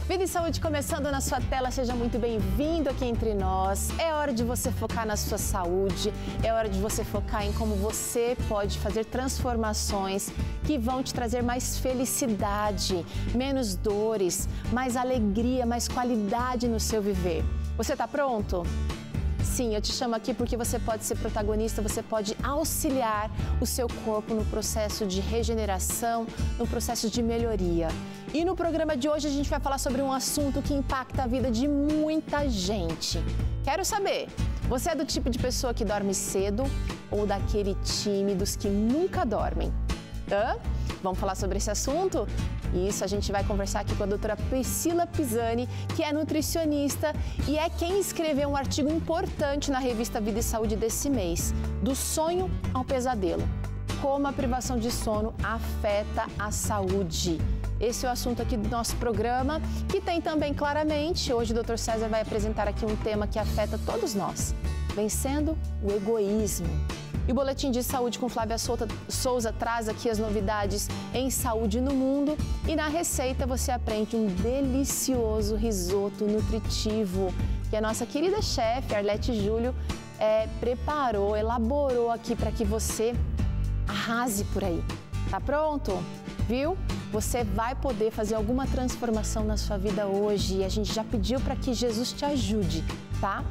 Vida e Saúde começando na sua tela, seja muito bem-vindo aqui entre nós. É hora de você focar na sua saúde, é hora de você focar em como você pode fazer transformações que vão te trazer mais felicidade, menos dores, mais alegria, mais qualidade no seu viver. Você está pronto? Sim, eu te chamo aqui porque você pode ser protagonista, você pode auxiliar o seu corpo no processo de regeneração, no processo de melhoria. E no programa de hoje a gente vai falar sobre um assunto que impacta a vida de muita gente. Quero saber, você é do tipo de pessoa que dorme cedo ou daquele time dos que nunca dormem? Vamos falar sobre esse assunto? Isso, a gente vai conversar aqui com a doutora Priscila Pisani, que é nutricionista e é quem escreveu um artigo importante na revista Vida e Saúde desse mês, do sonho ao pesadelo. Como a privação de sono afeta a saúde. Esse é o assunto aqui do nosso programa, que tem também claramente, hoje o Dr. César vai apresentar aqui um tema que afeta todos nós, vencendo o egoísmo. E o Boletim de Saúde com Flávia Souza traz aqui as novidades em saúde no mundo. E na receita você aprende um delicioso risoto nutritivo que a nossa querida chefe, Arlete Júlio, preparou, elaborou aqui para que você arrase por aí. Tá pronto? Viu? Você vai poder fazer alguma transformação na sua vida hoje e a gente já pediu para que Jesus te ajude, tá?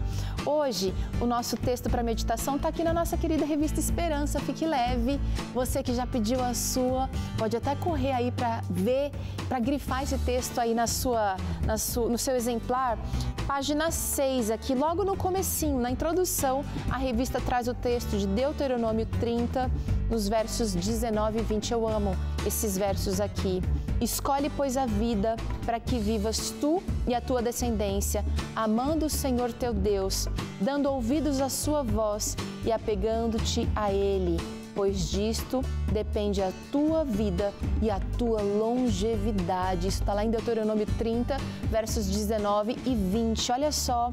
Hoje, o nosso texto para meditação está aqui na nossa querida revista Esperança. Fique leve. Você que já pediu a sua, pode até correr aí para ver, para grifar esse texto aí no seu exemplar. Página 6, aqui logo no comecinho, na introdução, a revista traz o texto de Deuteronômio 30, nos versos 19 e 20. Eu amo esses versos aqui. Escolhe, pois, a vida para que vivas tu e a tua descendência, amando o Senhor teu Deus, dando ouvidos à sua voz e apegando-te a Ele, pois disto depende a tua vida e a tua longevidade. Isso está lá em Deuteronômio 30, versos 19 e 20. Olha só,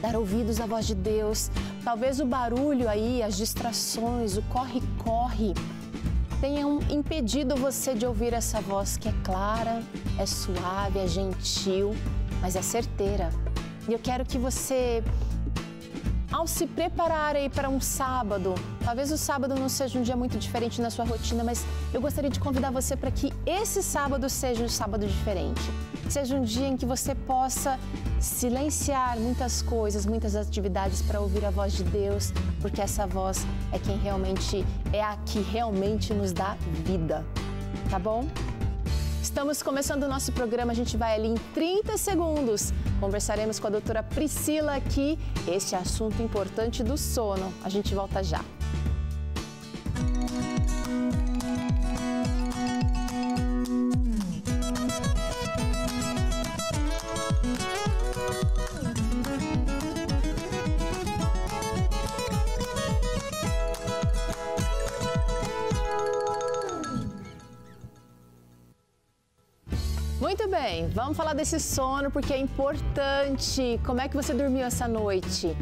dar ouvidos à voz de Deus. Talvez o barulho aí, as distrações, o corre-corre, tenham impedido você de ouvir essa voz que é clara, é suave, é gentil, mas é certeira. E eu quero que você, ao se preparar aí para um sábado, talvez o sábado não seja um dia muito diferente na sua rotina, mas eu gostaria de convidar você para que esse sábado seja um sábado diferente. Seja um dia em que você possa silenciar muitas coisas, muitas atividades para ouvir a voz de Deus, porque essa voz é quem realmente é a que realmente nos dá vida, tá bom? Estamos começando o nosso programa, a gente vai ali em 30 segundos. Conversaremos com a doutora Priscila aqui, esse assunto importante do sono. A gente volta já. Muito bem, vamos falar desse sono porque é importante. Como é que você dormiu essa noite?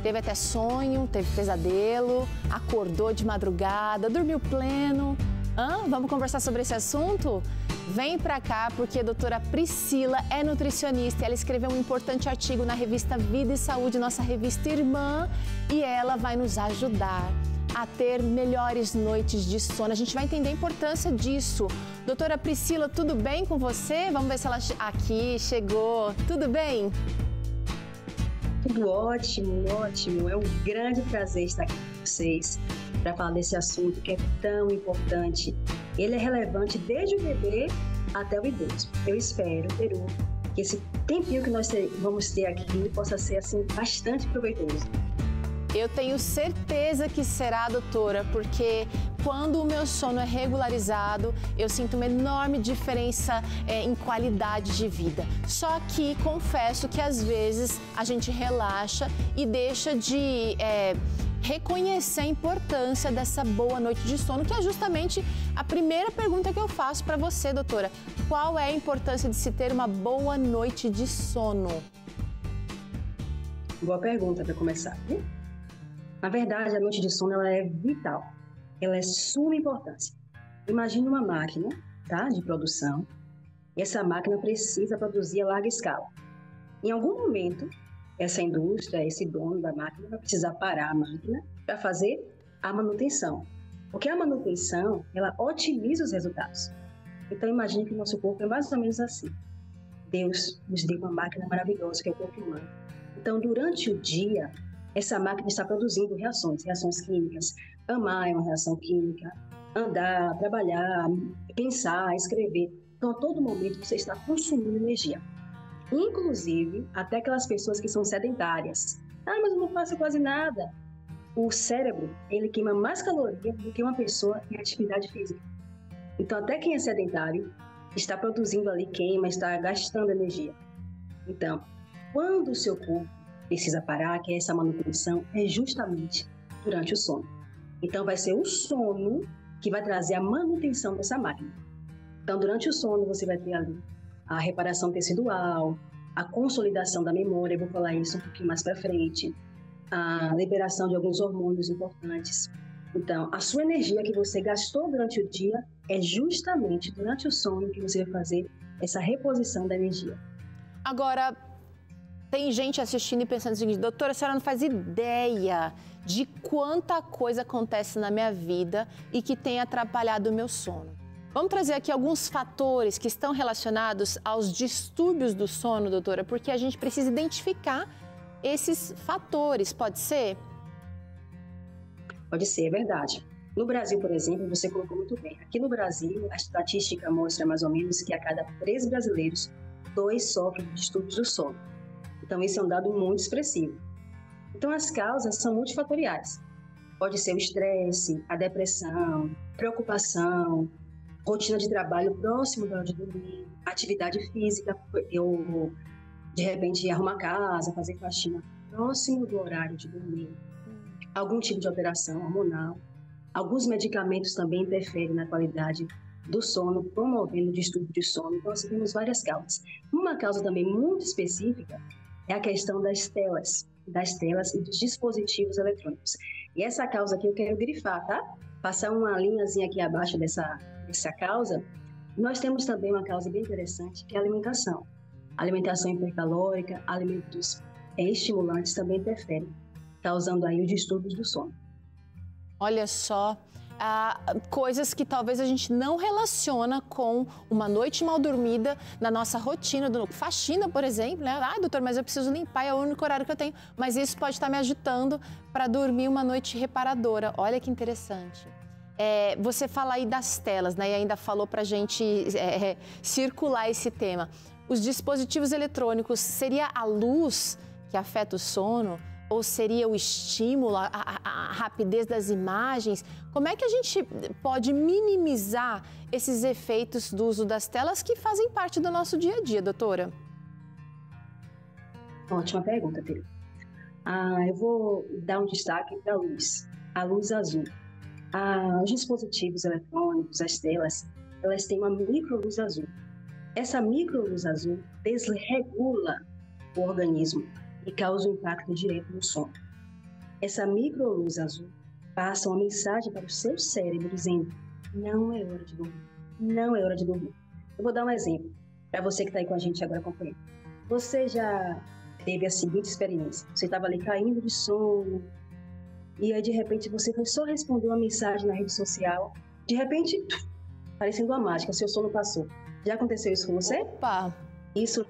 Teve até sonho, teve pesadelo, acordou de madrugada, dormiu pleno? Vamos conversar sobre esse assunto? Vem pra cá porque a doutora Priscila é nutricionista e ela escreveu um importante artigo na revista Vida e Saúde, nossa revista irmã, e ela vai nos ajudar a ter melhores noites de sono. A gente vai entender a importância disso. Doutora Priscila, tudo bem com você? Vamos ver se ela aqui chegou. Tudo bem? Tudo ótimo, ótimo. É um grande prazer estar aqui com vocês para falar desse assunto que é tão importante. Ele é relevante desde o bebê até o idoso. Eu espero, Peru, que esse tempinho que nós vamos ter aqui possa ser assim bastante proveitoso. Eu tenho certeza que será, doutora, porque quando o meu sono é regularizado, eu sinto uma enorme diferença em qualidade de vida. Só que confesso que às vezes a gente relaxa e deixa de reconhecer a importância dessa boa noite de sono, que é justamente a primeira pergunta que eu faço para você, doutora. Qual é a importância de se ter uma boa noite de sono? Boa pergunta para começar, viu? Na verdade, a noite de sono ela é vital, ela é de suma importância. Imagine uma máquina, tá, de produção Essa máquina precisa produzir a larga escala. Em algum momento, essa indústria, esse dono da máquina vai precisar parar a máquina para fazer a manutenção. Porque a manutenção, ela otimiza os resultados. Então, imagine que o nosso corpo é mais ou menos assim. Deus nos deu uma máquina maravilhosa, que é o corpo humano. Então, durante o dia, essa máquina está produzindo reações químicas. Amar é uma reação química, andar, trabalhar, pensar, escrever. Então, a todo momento, você está consumindo energia. Inclusive, até aquelas pessoas que são sedentárias. Ah, mas eu não faço quase nada. O cérebro, ele queima mais caloria do que uma pessoa em atividade física. Então, até quem é sedentário está produzindo ali queima, está gastando energia. Então, quando o seu corpo precisa parar, que é essa manutenção, é justamente durante o sono. Então, vai ser o sono que vai trazer a manutenção dessa máquina. Então, durante o sono, você vai ter ali a reparação tecidual, a consolidação da memória, eu vou falar isso um pouquinho mais para frente, a liberação de alguns hormônios importantes. Então, a sua energia que você gastou durante o dia é justamente durante o sono que você vai fazer essa reposição da energia. Agora, tem gente assistindo e pensando o seguinte: doutora, a senhora não faz ideia de quanta coisa acontece na minha vida e que tem atrapalhado o meu sono. Vamos trazer aqui alguns fatores que estão relacionados aos distúrbios do sono, doutora, porque a gente precisa identificar esses fatores, pode ser? Pode ser, é verdade. No Brasil, por exemplo, você colocou muito bem. Aqui no Brasil, a estatística mostra mais ou menos que a cada 3 brasileiros, 2 sofrem de distúrbios do sono. Então, esse é um dado muito expressivo. Então, as causas são multifatoriais. Pode ser o estresse, a depressão, preocupação, rotina de trabalho próximo da hora de dormir, atividade física, eu, de repente, arrumar casa, fazer faxina próximo do horário de dormir, algum tipo de alteração hormonal. Alguns medicamentos também interferem na qualidade do sono, promovendo distúrbio de sono. Então, assim, temos várias causas. Uma causa também muito específica é a questão das telas e dos dispositivos eletrônicos. E essa causa aqui eu quero grifar, tá? Passar uma linhazinha aqui abaixo dessa causa. Nós temos também uma causa bem interessante, que é a alimentação. A alimentação hipercalórica, alimentos estimulantes também interferem, causando aí os distúrbios do sono. Olha só, coisas que talvez a gente não relaciona com uma noite mal dormida na nossa rotina, faxina, por exemplo, né? Ah, doutor, mas eu preciso limpar, é o único horário que eu tenho. Mas isso pode estar me agitando para dormir uma noite reparadora. Olha que interessante. Você fala aí das telas, né? E ainda falou para a gente circular esse tema. Os dispositivos eletrônicos, seria a luz que afeta o sono? Ou seria o estímulo, a rapidez das imagens? Como é que a gente pode minimizar esses efeitos do uso das telas que fazem parte do nosso dia a dia, doutora? Ótima pergunta, Pedro. Eu vou dar um destaque para a luz azul. Os dispositivos eletrônicos, as telas, elas têm uma microluz azul. Essa microluz azul desregula o organismo e causa um impacto direto no sono. Essa microluz azul passa uma mensagem para o seu cérebro dizendo: não é hora de dormir, não é hora de dormir. Eu vou dar um exemplo para você que está aí com a gente agora acompanhando. Você já teve a seguinte experiência: você estava ali caindo de sono e aí de repente você foi só responder uma mensagem na rede social, de repente, parecendo uma mágica, seu sono passou. Já aconteceu isso com você? Opa! Isso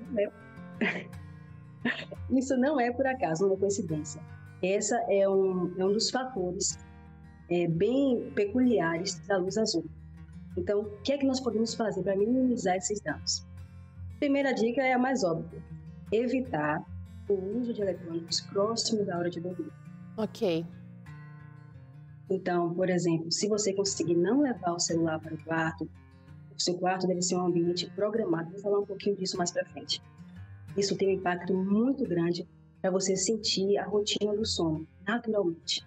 não é por acaso, não é coincidência. Essa é um dos fatores bem peculiares da luz azul. Então, o que é que nós podemos fazer para minimizar esses danos? Primeira dica é a mais óbvia: evitar o uso de eletrônicos próximo da hora de dormir. Ok. Então, por exemplo, se você conseguir não levar o celular para o quarto, o seu quarto deve ser um ambiente programado. Vou falar um pouquinho disso mais para frente. Isso tem um impacto muito grande para você sentir a rotina do sono, naturalmente.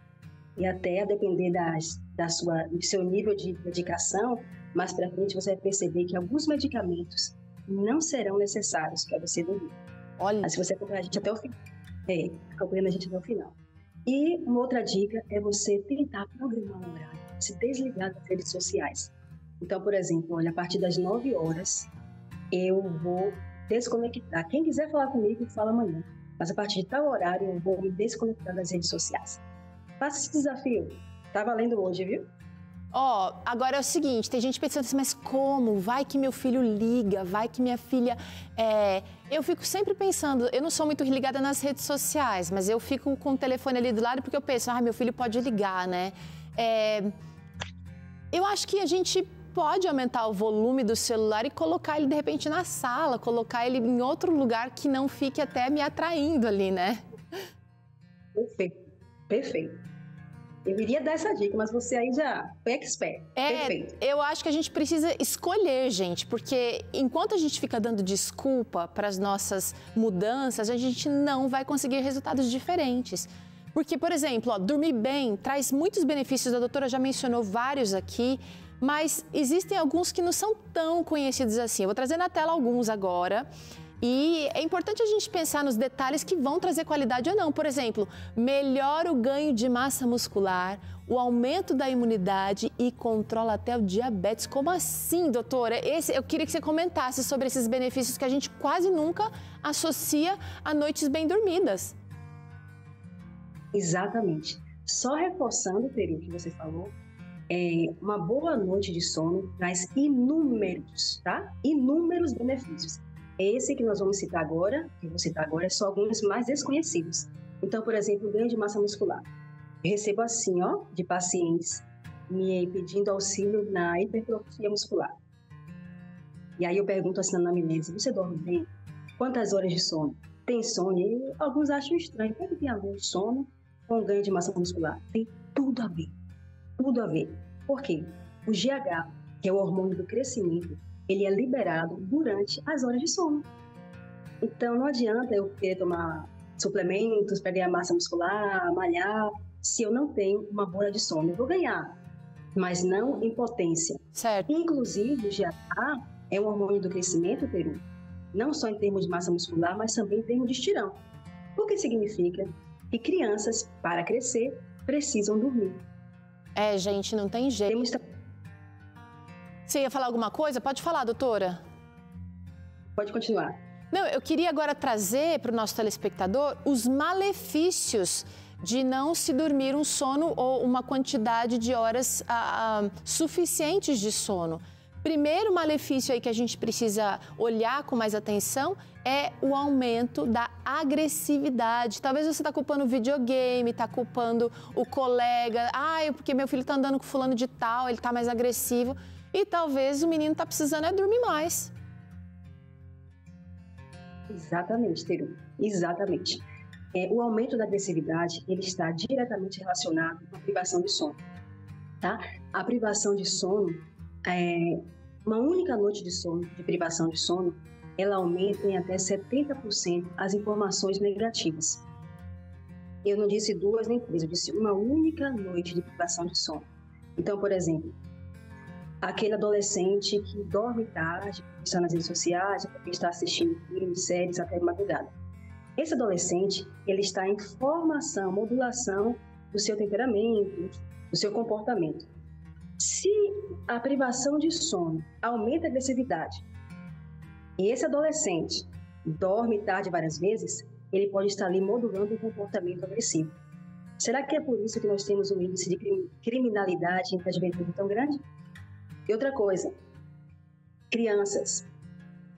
E até a depender do seu nível de dedicação, mais para frente você vai perceber que alguns medicamentos não serão necessários para você dormir. Olha. Mas se você acompanhar a gente até o final. Acompanhando a gente até o final. E uma outra dica é você tentar programar um horário, se desligar das redes sociais. Então, por exemplo, olha, a partir das 9 horas, eu vou desconectar. Quem quiser falar comigo, fala amanhã. Mas a partir de tal horário, eu vou me desconectar das redes sociais. Faça esse desafio. Tá valendo hoje, viu? Agora é o seguinte, tem gente pensando assim, mas como? Vai que meu filho liga, vai que minha filha... Eu fico sempre pensando, eu não sou muito ligada nas redes sociais, mas eu fico com o telefone ali do lado porque eu penso, meu filho pode ligar, né? Eu acho que a gente pode aumentar o volume do celular e colocar ele, de repente, na sala, colocar ele em outro lugar que não fique até me atraindo ali, né? Perfeito. Eu iria dar essa dica, mas você aí já foi expert. Perfeito. Eu acho que a gente precisa escolher, gente, porque enquanto a gente fica dando desculpa para as nossas mudanças, a gente não vai conseguir resultados diferentes. Porque, por exemplo, dormir bem traz muitos benefícios, a doutora já mencionou vários aqui, mas existem alguns que não são tão conhecidos assim. Eu vou trazer na tela alguns agora. E é importante a gente pensar nos detalhes que vão trazer qualidade ou não. Por exemplo, melhora o ganho de massa muscular, o aumento da imunidade e controla até o diabetes. Como assim, doutora? Eu queria que você comentasse sobre esses benefícios que a gente quase nunca associa a noites bem dormidas. Exatamente. Só reforçando, Peru, o que você falou, uma boa noite de sono traz inúmeros benefícios. Esse que nós vamos citar agora, é só alguns mais desconhecidos. Então, por exemplo, o ganho de massa muscular. Eu recebo assim, de pacientes me pedindo auxílio na hipertrofia muscular. E aí eu pergunto assim na anamnese, você dorme bem? Quantas horas de sono? Tem sono? E alguns acham estranho. O que tem a ver o sono com o ganho de massa muscular? Tem tudo a ver. Tudo a ver. Por quê? O GH, que é o hormônio do crescimento, ele é liberado durante as horas de sono. Então, não adianta eu querer tomar suplementos para ganhar massa muscular, malhar, se eu não tenho uma boa hora de sono. Eu vou ganhar, mas não em potência. Certo. Inclusive, o GH é um hormônio do crescimento, Peru, não só em termos de massa muscular, mas também em termos de estirão. O que significa que crianças, para crescer, precisam dormir. Gente, não tem jeito. Você ia falar alguma coisa? Pode falar, doutora. Pode continuar. Não, eu queria agora trazer para o nosso telespectador os malefícios de não se dormir um sono ou uma quantidade de horas suficientes de sono. Primeiro malefício aí que a gente precisa olhar com mais atenção é o aumento da agressividade. Talvez você está culpando o videogame, está culpando o colega. Porque meu filho está andando com fulano de tal, ele está mais agressivo. E talvez o menino está precisando dormir mais. Exatamente, Teru. Exatamente. O aumento da agressividade, ele está diretamente relacionado com a privação de sono. Tá? A privação de sono, uma única noite de sono, de privação de sono, ela aumenta em até 70% as informações negativas. Eu não disse 2 nem 3, eu disse uma única noite de privação de sono. Então, por exemplo, aquele adolescente que dorme tarde, porque está nas redes sociais, porque está assistindo filmes, séries até de madrugada. Esse adolescente, ele está em formação, modulação do seu temperamento, do seu comportamento. Se a privação de sono aumenta a agressividade e esse adolescente dorme tarde várias vezes, ele pode estar ali modulando o comportamento agressivo. Será que é por isso que nós temos um índice de criminalidade entre a juventude tão grande? E outra coisa, crianças.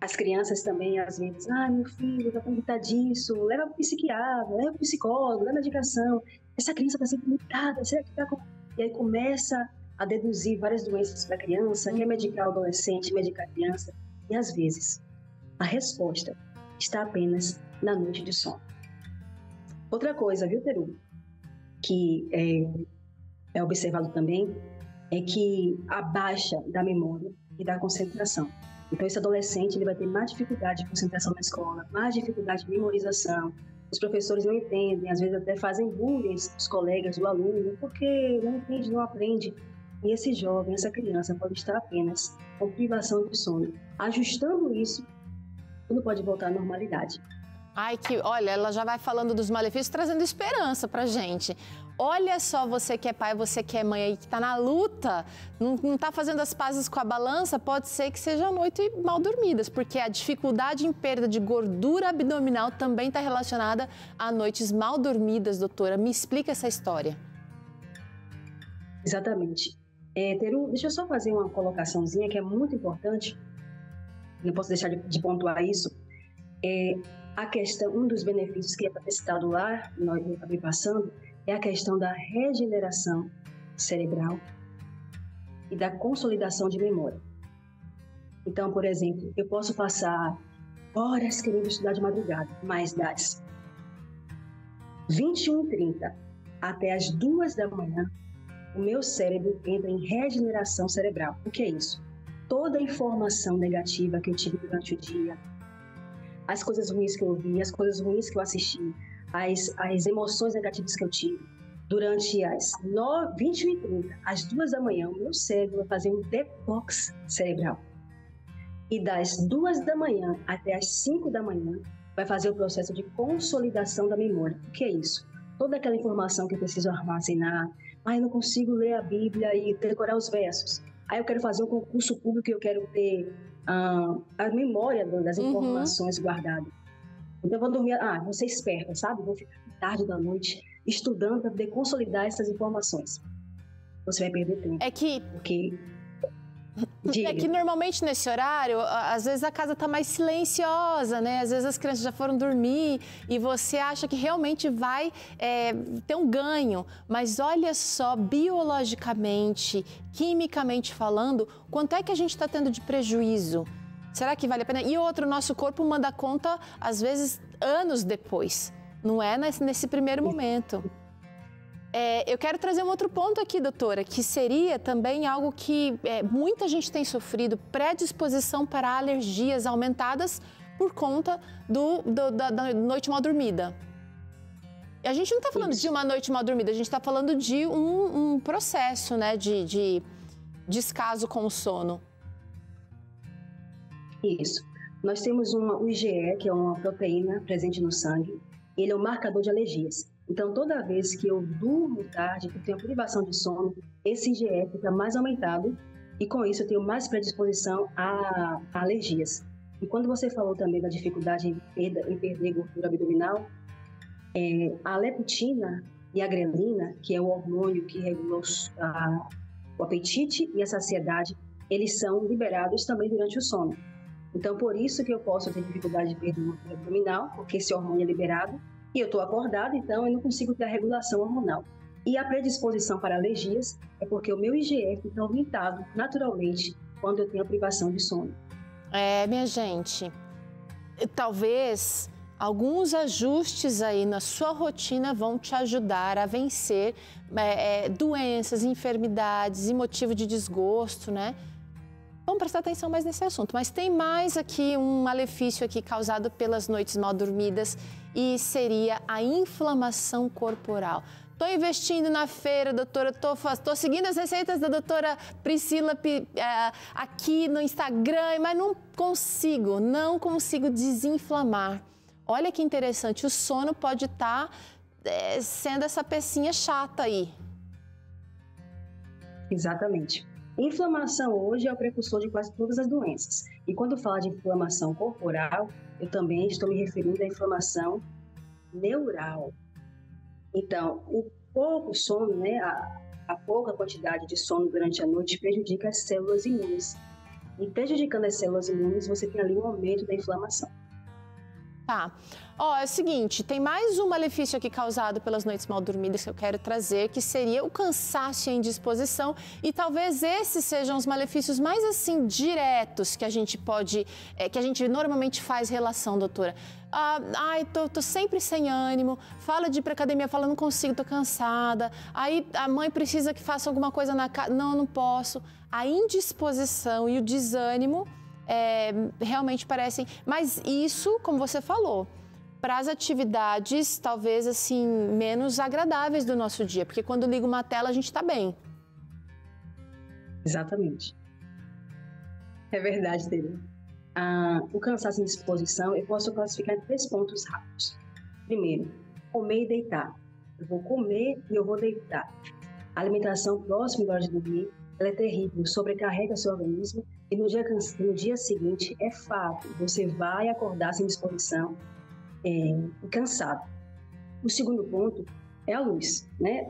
As crianças também, às vezes, meu filho está tão irritadiço, leva para o psiquiatra, leva para o psicólogo, leva medicação. Essa criança está sempre irritada, será que está com... E aí começa a deduzir várias doenças para a criança, quer medicar o adolescente, medicar a criança. E às vezes, a resposta está apenas na noite de sono. Outra coisa, viu, Peru, que é observado também, é que a baixa da memória e da concentração. Então, esse adolescente ele vai ter mais dificuldade de concentração na escola, mais dificuldade de memorização. Os professores não entendem, às vezes até fazem bullying os colegas do aluno, porque não entende, não aprende. E esse jovem, essa criança pode estar apenas com privação de sono. Ajustando isso, tudo pode voltar à normalidade. Olha, ela já vai falando dos malefícios, trazendo esperança pra gente. Olha só, você que é pai, você que é mãe aí, que está na luta, não está fazendo as pazes com a balança, pode ser que seja noite mal dormidas, porque a dificuldade em perda de gordura abdominal também está relacionada a noites mal dormidas, doutora. Me explica essa história. Exatamente. Deixa eu só fazer uma colocaçãozinha que é muito importante, não posso deixar de pontuar isso. A questão, um dos benefícios que é citado lá, nós acabei passando, é a questão da regeneração cerebral e da consolidação de memória. Então, por exemplo, eu posso passar horas querendo estudar de madrugada, mas das 21h30 até as 2 da manhã, o meu cérebro entra em regeneração cerebral. O que é isso? Toda a informação negativa que eu tive durante o dia, as coisas ruins que eu ouvi, as coisas ruins que eu assisti, as emoções negativas que eu tive, durante as 21h30, às 2 da manhã, o meu cérebro vai fazer um detox cerebral. E das 2 da manhã até as 5 da manhã, vai fazer o processo de consolidação da memória. O que é isso? Toda aquela informação que eu preciso armazenar, eu não consigo ler a Bíblia e decorar os versos. Aí eu quero fazer um concurso público e eu quero ter a memória das informações guardadas. Então eu vou dormir, vou ser esperta, sabe? Vou ficar tarde da noite estudando para poder consolidar essas informações. Você vai perder tempo. É que normalmente nesse horário, às vezes a casa está mais silenciosa, né? Às vezes as crianças já foram dormir e você acha que realmente vai ter um ganho. Mas olha só, biologicamente, quimicamente falando, quanto é que a gente está tendo de prejuízo? Será que vale a pena? E outro, nosso corpo manda conta, às vezes, anos depois. Não é nesse primeiro momento. Eu quero trazer um outro ponto aqui, doutora, que seria também algo que muita gente tem sofrido, predisposição para alergias aumentadas por conta da noite mal dormida. E a gente não está falando de uma noite mal dormida, a gente está falando de um processo, né, de descaso com o sono. Isso. Nós temos o IgE, que é uma proteína presente no sangue. Ele é um marcador de alergias. Então, toda vez que eu durmo tarde, que eu tenho privação de sono, esse IgE fica mais aumentado e, com isso, eu tenho mais predisposição a alergias. E quando você falou também da dificuldade em perder gordura abdominal, a leptina e a grelina, que é o hormônio que regula o apetite e a saciedade, eles são liberados também durante o sono. Então, por isso que eu posso ter dificuldade de perder gordura abdominal, porque esse hormônio é liberado, e eu estou acordada, então eu não consigo ter a regulação hormonal. E a predisposição para alergias é porque o meu IgE fica aumentado naturalmente quando eu tenho a privação de sono. Minha gente, talvez alguns ajustes aí na sua rotina vão te ajudar a vencer doenças, enfermidades e motivo de desgosto, né? Vamos prestar atenção mais nesse assunto, mas tem mais aqui um malefício aqui causado pelas noites mal dormidas e seria a inflamação corporal. Estou investindo na feira, doutora, estou seguindo as receitas da doutora Priscila aqui no Instagram, mas não consigo desinflamar. Olha que interessante, o sono pode estar sendo essa pecinha chata aí. Exatamente. Inflamação hoje é o precursor de quase todas as doenças. E quando falo de inflamação corporal, eu também estou me referindo à inflamação neural. Então, o pouco sono, né, a pouca quantidade de sono durante a noite prejudica as células imunes. E prejudicando as células imunes, você tem ali um aumento da inflamação. Tá. É o seguinte, tem mais um malefício aqui causado pelas noites mal dormidas que eu quero trazer, que seria o cansaço e a indisposição, e talvez esses sejam os malefícios mais assim diretos que a gente pode, que a gente normalmente faz relação, doutora. Tô sempre sem ânimo, fala de ir pra academia, fala não consigo, tô cansada, aí a mãe precisa que faça alguma coisa na casa, não posso. A indisposição e o desânimo realmente parecem, mas isso, como você falou, para as atividades talvez assim menos agradáveis do nosso dia, porque quando liga uma tela a gente está bem. Exatamente. É verdade, Tereza. O cansaço e indisposição eu posso classificar em 3 pontos rápidos. Primeiro, comer e deitar. Eu vou comer e eu vou deitar. A alimentação próxima da hora de dormir, ela é terrível, sobrecarrega seu organismo e no dia seguinte, é fato, você vai acordar sem disposição e cansado. O segundo ponto é a luz, né?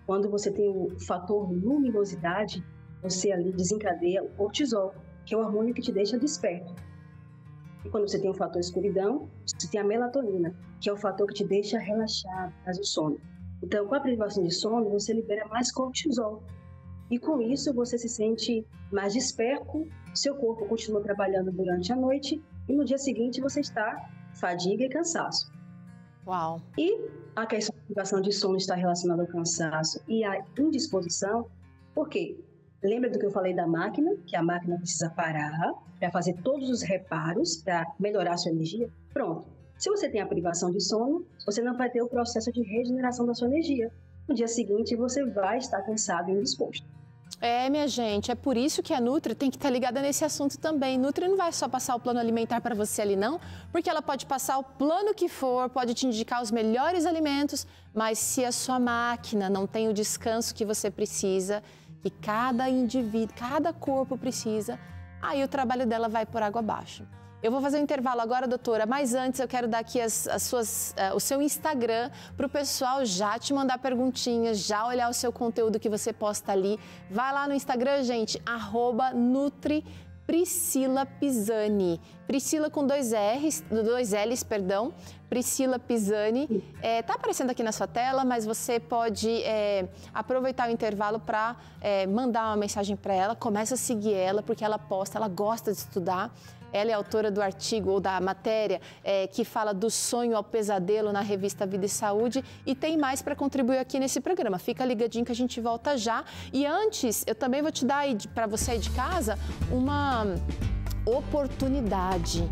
Quando você tem o fator luminosidade, você ali desencadeia o cortisol, que é o hormônio que te deixa desperto. E quando você tem o fator escuridão, você tem a melatonina, que é o fator que te deixa relaxado, faz o sono. Então, com a privação de sono, você libera mais cortisol. E com isso, você se sente mais desperto, seu corpo continua trabalhando durante a noite e no dia seguinte você está fadiga e cansaço. Uau! E a questão da privação de sono está relacionada ao cansaço e à indisposição, por quê? Lembra do que eu falei da máquina? Que a máquina precisa parar para fazer todos os reparos para melhorar a sua energia? Pronto. Se você tem a privação de sono, você não vai ter o processo de regeneração da sua energia. No dia seguinte, você vai estar cansado e indisposto. Minha gente, é por isso que a Nutri tem que estar ligada nesse assunto também. Nutri não vai só passar o plano alimentar para você ali, não, porque ela pode passar o plano que for, pode te indicar os melhores alimentos, mas se a sua máquina não tem o descanso que você precisa, que cada indivíduo, cada corpo precisa, aí o trabalho dela vai por água abaixo. Eu vou fazer um intervalo agora, doutora, mas antes eu quero dar aqui o seu Instagram para o pessoal já te mandar perguntinhas, já olhar o seu conteúdo que você posta ali. Vai lá no Instagram, gente, @NutriPriscila_Pisani. Priscila com dois L's, perdão. Priscila Pisani. Tá aparecendo aqui na sua tela, mas você pode aproveitar o intervalo para mandar uma mensagem para ela. Começa a seguir ela, porque ela posta, ela gosta de estudar. Ela é autora do artigo ou da matéria que fala do sonho ao pesadelo na revista Vida e Saúde e tem mais para contribuir aqui nesse programa. Fica ligadinho que a gente volta já. E antes, eu também vou te dar para você aí de casa uma oportunidade.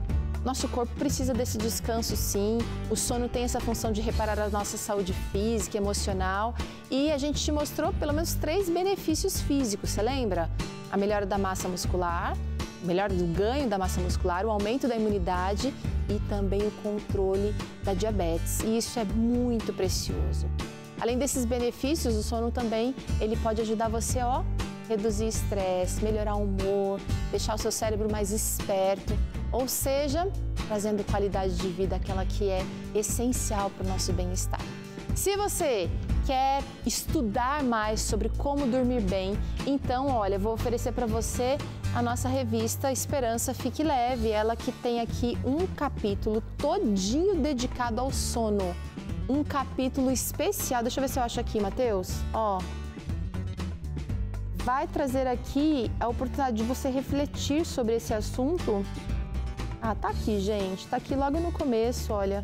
Nosso corpo precisa desse descanso, sim. O sono tem essa função de reparar a nossa saúde física, emocional. E a gente te mostrou pelo menos 3 benefícios físicos, você lembra? A melhora da massa muscular, melhor do ganho da massa muscular, o aumento da imunidade e também o controle da diabetes. E isso é muito precioso. Além desses benefícios, o sono também ele pode ajudar você a reduzir estresse, melhorar o humor, deixar o seu cérebro mais esperto, ou seja, trazendo qualidade de vida, aquela que é essencial para o nosso bem-estar. Se você quer estudar mais sobre como dormir bem, então, olha, vou oferecer para você a nossa revista Esperança Fique Leve, ela que tem aqui um capítulo todinho dedicado ao sono. Um capítulo especial, deixa eu ver se eu acho aqui, Matheus, vai trazer aqui a oportunidade de você refletir sobre esse assunto. Tá aqui, gente, tá aqui logo no começo, olha.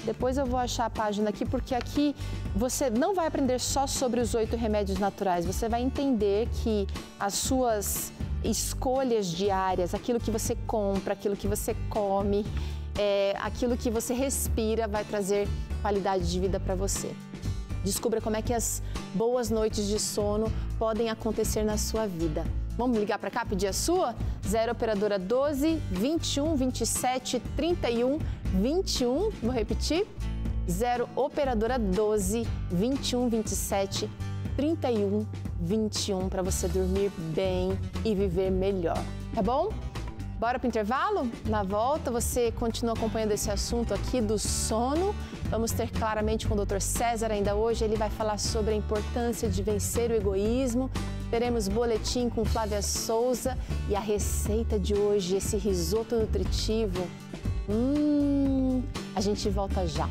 Depois eu vou achar a página aqui, porque aqui você não vai aprender só sobre os 8 remédios naturais, você vai entender que as suas escolhas diárias, aquilo que você compra, aquilo que você come, aquilo que você respira vai trazer qualidade de vida para você. Descubra como é que as boas noites de sono podem acontecer na sua vida. Vamos ligar para cá, pedir a sua? 0 operadora 12 21 27 31 21. Vou repetir? 0 operadora 12 21 27 31 21 para você dormir bem e viver melhor, tá bom? Bora para o intervalo? Na volta você continua acompanhando esse assunto aqui do sono. Vamos ter claramente com o Dr. César ainda hoje. Ele vai falar sobre a importância de vencer o egoísmo. Teremos boletim com Flávia Souza e a receita de hoje, esse risoto nutritivo. A gente volta já.